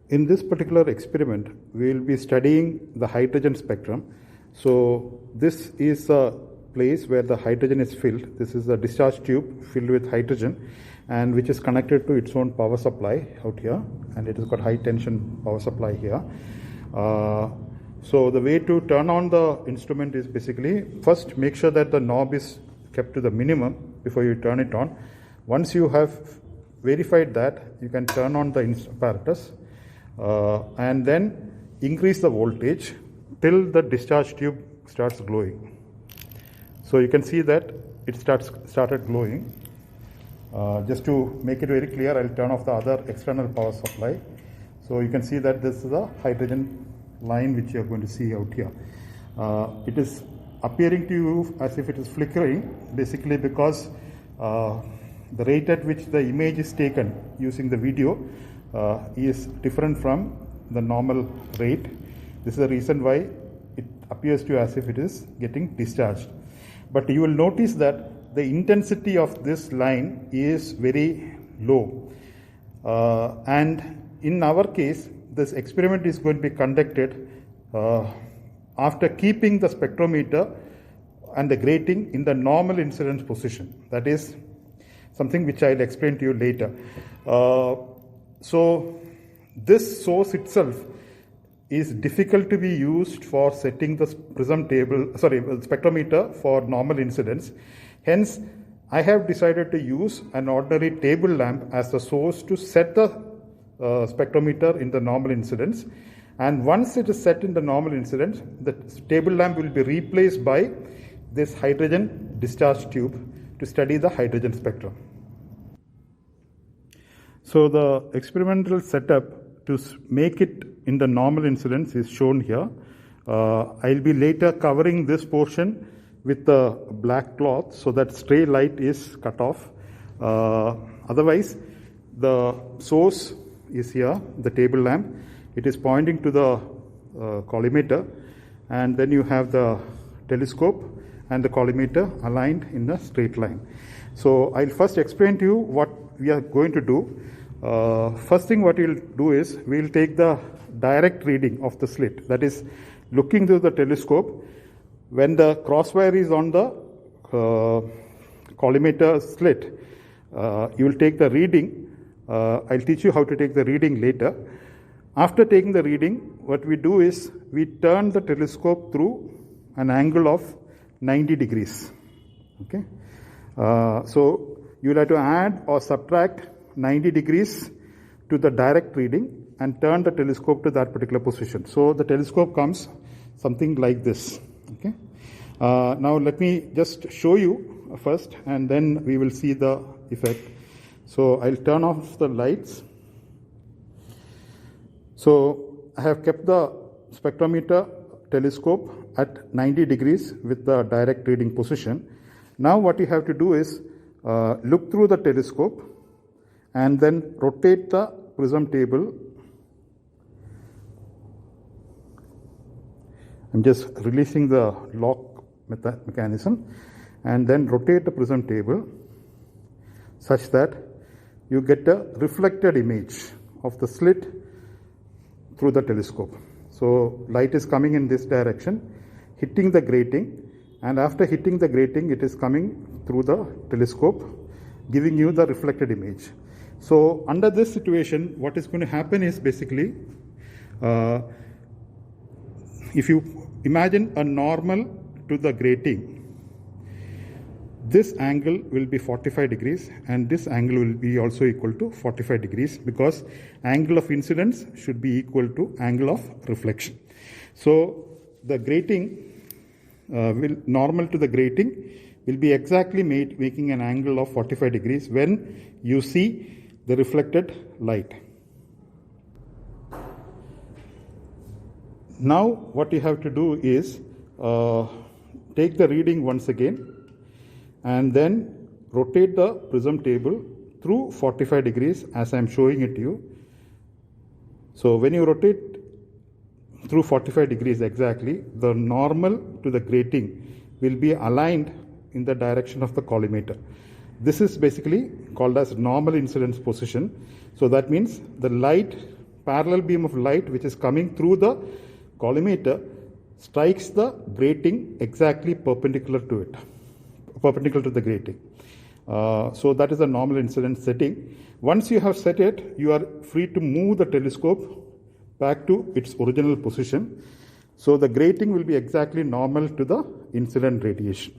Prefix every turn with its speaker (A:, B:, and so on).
A: In this particular experiment, we will be studying the hydrogen spectrum. So this is a place where the hydrogen is filled. This is a discharge tube filled with hydrogen and which is connected to its own power supply out here, and it has got high tension power supply here. So the way to turn on the instrument is basically first make sure that the knob is kept to the minimum before you turn it on. Once you have verified that, you can turn on the apparatus and then increase the voltage till the discharge tube starts glowing. So you can see that it started glowing. Just to make it very clear, I'll turn off the other external power supply. So you can see that this is a hydrogen line which you are going to see out here. It is appearing to you as if it is flickering, basically because the rate at which the image is taken using the video is different from the normal rate. This is the reason why it appears to you as if it is getting discharged. But you will notice that the intensity of this line is very low. And in our case, this experiment is going to be conducted after keeping the spectrometer and the grating in the normal incidence position. That is something which I'll explain to you later. So this source itself is difficult to be used for setting the spectrometer for normal incidence. Hence, I have decided to use an ordinary table lamp as the source to set the spectrometer in the normal incidence. And once it is set in the normal incidence, the table lamp will be replaced by this hydrogen discharge tube to study the hydrogen spectrum. So the experimental setup to make it in the normal incidence is shown here. I'll be later covering this portion with the black cloth so that stray light is cut off. Otherwise, the source is here, the table lamp. It is pointing to the collimator, and then you have the telescope and the collimator aligned in a straight line. So I'll first explain to you what we are going to do. First thing what we'll do is we'll take the direct reading of the slit, that is looking through the telescope. When the crosswire is on the collimator slit, you will take the reading. I'll teach you how to take the reading later. After taking the reading, what we do is we turn the telescope through an angle of 90 degrees. Okay. So you will have to add or subtract 90 degrees to the direct reading and turn the telescope to that particular position. So the telescope comes something like this. Okay. Now let me just show you first, and then we will see the effect. So I'll turn off the lights. So I have kept the spectrometer telescope at 90 degrees with the direct reading position. Now what you have to do is look through the telescope and then rotate the prism table. I'm just releasing the lock mechanism, and then rotate the prism table such that you get a reflected image of the slit through the telescope. So light is coming in this direction, hitting the grating, and after hitting the grating, it is coming through the telescope, giving you the reflected image. So under this situation, what is going to happen is basically, if you imagine a normal to the grating, this angle will be 45 degrees and this angle will be also equal to 45 degrees because angle of incidence should be equal to angle of reflection. So the grating normal to the grating will be exactly making an angle of 45 degrees when you see the reflected light. Now what you have to do is take the reading once again and then rotate the prism table through 45 degrees as I am showing it to you. So when you rotate through 45 degrees exactly, the normal to the grating will be aligned in the direction of the collimator. This is basically called as normal incidence position. So that means the light parallel beam of light which is coming through the collimator strikes the grating exactly perpendicular to it, perpendicular to the grating. So that is the normal incident setting. Once you have set it, you are free to move the telescope back to its original position. So the grating will be exactly normal to the incident radiation.